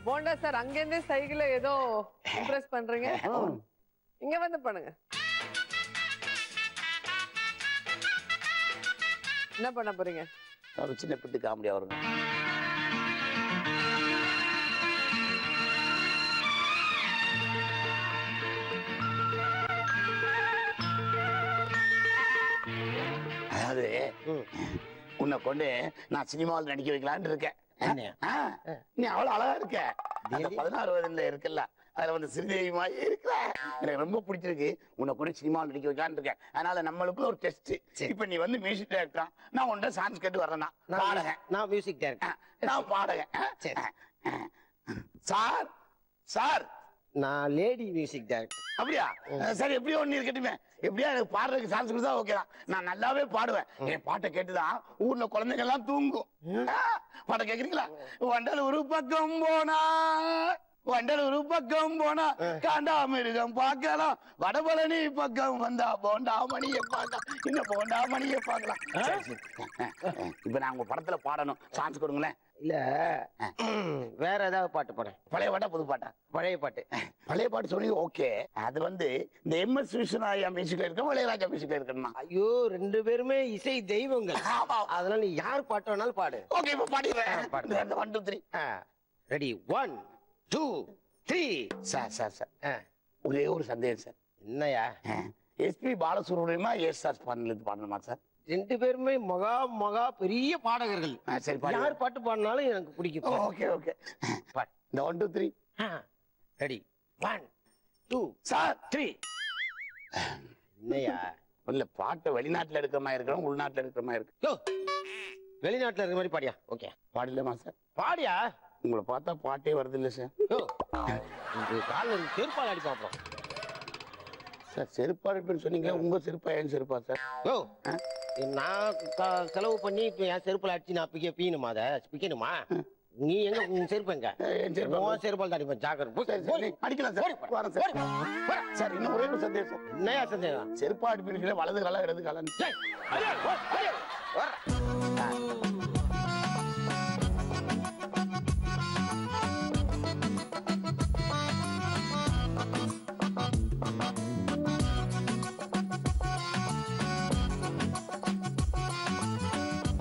Bonda sir அங்கிருந்தே சைக்கிள ஏதோ Impress பண்றீங்க. இங்க வந்து பண்ணுங்க. என்ன பண்ண போறீங்க? ஒரு சின்ன பிட்டு காமெடியா வருங்க. அதாவது உன்னை கொண்டு நான் சினிமாவில் நடிக்க வைக்கலான்னு இருக்கேன். நீ அவ்வளவு அழகா இருக்க. 16 வயதுல இருக்குல்ல, அதுல வந்து ஸ்ரீதேவி மாதிரி இருக்கிற எனக்கு ரொம்ப பிடிச்சிருக்கு. உன்னை கொண்டு சினிமாவில் நடிக்க வைக்கலான்னு இருக்கேன். அதனால நம்மளுக்குள்ள ஒரு டெஸ்ட். இப்ப நீ வந்து மியூசிக் டைரக்டர், நான் உன்ட சான்ஸ் கேட்டு வர்றேன். பாடகன், நான் மியூசிக் டைரக்டர், நான் பாடகன். சார் சார் நான் லேடி மியூசிக் டைரக்டர். அப்படியா? சரி, எப்படியோ ஒண்ணு இருக்கட்டுமே. எப்படியா எனக்கு பாடுறதுக்கு சான்ஸ் கொடுத்தா ஓகே தான். நான் நல்லாவே பாடுவேன். என் பாட்டை கேட்டுதான் ஊர்ல குழந்தைங்க எல்லாம் தூங்கும். பாட்டை கேக்குறீங்களா? வண்டல் ஒரு பக்கம் போனா, வண்டல் ஒரு பக்கம் போனா காண்டா மிருகம் பார்க்கலாம், வடபழனி பக்கம் வந்தா போண்டா மணியை பார்க்கலாம், இன்னும் போண்டா மணியை பார்க்கலாம். இப்ப நான் உங்க படத்துல பாடணும், சான்ஸ் கொடுங்களேன். இல்ல வேற ஏதாவது பாட்டு பாடு. பழைய பாட்டா புது பாட்டா? பழைய பாட்டு. பழைய பாட்டு சொன்னீங்க, ஓகே. அது வந்து இந்த MS விஸ்வநாயா மியூசிக்ல இருக்க, இளையராஜா மியூசிக்ல இருக்கணுமா? ஐயோ, 2 பேருமே இசை தெய்வங்கள். அதனால நீ யார் பாட்டு வேணாலும் பாடு. ஓகே, இப்ப பாடிடுறேன். 1 2 3. ரெடி? 1 2 3. சார் ஒரே ஒரு சந்தேகம் சார். என்னையா? SP பாலசுப்ரமணியமா எஸ்.ஆர். பாடணுமா சார்? 2 பேருமே மகா பெரிய பாடகர்கள். சரி, யார் பாட்டு பாடினாலும் எனக்கு பிடிக்கும். ஓகே இந்த 1 2 3. ரெடி? 1 2 சார் 3. என்னையா? இல்ல, பாட்டை வெளிநாட்டுல எடுக்கிற மாதிரி இருக்கணும், உள்நாட்டுல எடுக்கிற மாதிரி இருக்கு. வெளிநாட்டுல இருக்கிற மாதிரி பாடியா? ஓகே, பாடலாமா சார்? பாடியா? உங்களை பார்த்தா பாட்டே வருது இல்ல சார். காலில் செருப்பால் அடி பார்ப்போம் சார். செருப்பா சொன்னீங்க, உங்க செருப்பா என் செருப்பா சார்? நான் செலவு பண்ணி இப்ப என் செருப்புல அடிச்சு நான் பீயணுமா? அதை பிக்கணுமா? நீ எங்க உங்க செருப்பு எங்க? செருப்பால் தான் ஜாக்கிரதை. அடிக்கலாம் சார். சார் இன்னும் ஒரே ஒரு சந்தேகம். என்னையா சந்தேகம்? செருப்பா அடிப்பீங்க, வலது காலம் இடது காலம்?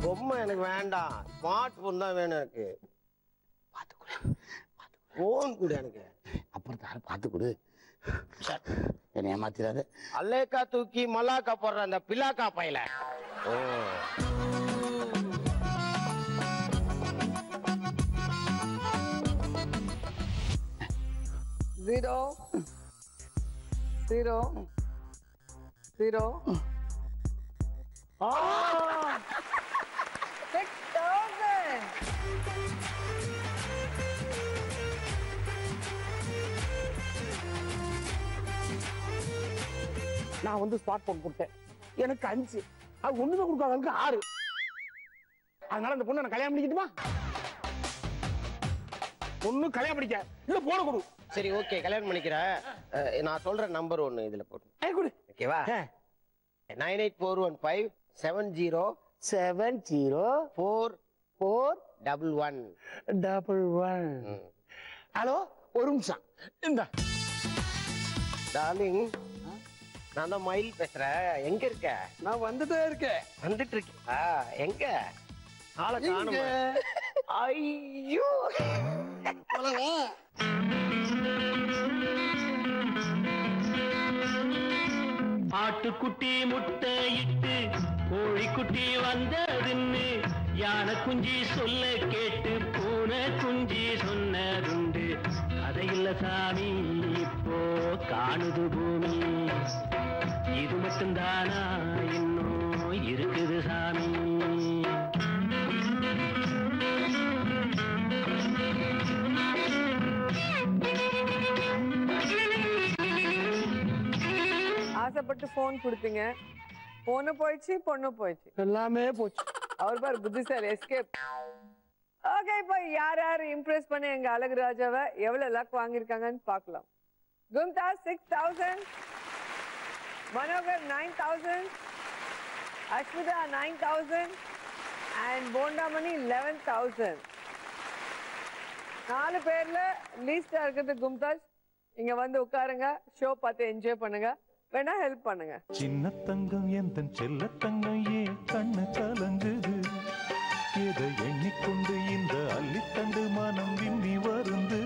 பொம்மை எனக்கு வேண்டாம், ஸ்மார்ட் போன் தான் வேணும் எனக்கு. போன் கூட எனக்கு. அப்புறம் பார்த்து கொடு, என்ன ஏமாத்திராத. அல்லேக்கா தூக்கி மல்லாக்கா போடுற அந்த பிலாக்கா பையில. 0 0 0 6,000. நான் வந்து ஸ்மார்ட் போன் கொடுத்தேன், எனக்கு 5. அது ஒண்ணுமே கொடுக்காதவங்களுக்கு 6. அதனால அந்த பொண்ணு நான் கல்யாணம் பண்ணிக்கிட்டுமா? பொண்ணு கல்யாணம் பண்ணிக்க, இல்ல போன கொடு. சரி, ஓகே, கல்யாணம் பண்ணிக்கிறேன். நான் சொல்ற நம்பர் ஒண்ணு இதுல போட்டு கொடு. ஓகேவா? 98415 70404111. ஹலோ, ஒரு நிமிஷம். இந்த டார்லிங், நான் தான் மயில் பேசுறேன். எங்க இருக்க? நான் வந்துட்டே இருக்கேன். வந்துட்டு இருக்கா? எங்க? ஆளை காணுமே. ஐயோ, ஆட்டுக்குட்டி முட்டையிட்டு கோழிக்குட்டி வந்ததுன்னு யானை குஞ்சி சொல்ல கேட்டு பூனை குஞ்சி சொன்னதுண்டு. கதையில்ல சாமி, இப்போ காணுது பூமி. இது மட்டும்தானா இன்னும் இருக்குது சாமி? ஆசைப்பட்டு போன் கொடுத்தீங்க, போன போயிடுச்சு, பொண்ணு போயிடுச்சு, எல்லாமே போச்சு. அவர் பாரு புத்திசாலி, எஸ்கேப். ஓகே, இப்போ யார் யார் இம்ப்ரெஸ் பண்ணி எங்க அழகு ராஜாவை எவ்வளவு லக் வாங்கியிருக்காங்கன்னு பார்க்கலாம். கும்தா 6,000, மனோகர் 9,000, அஸ்மிதா 9,000 and போண்டாமணி 11,000. 4 பேர்ல லீஸ்டா இருக்கிறது கும்தாஜ். இங்க வந்து உட்காருங்க, ஷோ பார்த்து என்ஜாய் பண்ணுங்க, வேணா ஹெல்ப் பண்ணுங்க. சின்ன தங்கம் எந்த செல்ல தங்கம் ஏ கண்ணு கலங்குது, எதை எண்ணிக்கொண்டு இந்த அள்ளித்தண்டு மனம் விம்மி வருந்து.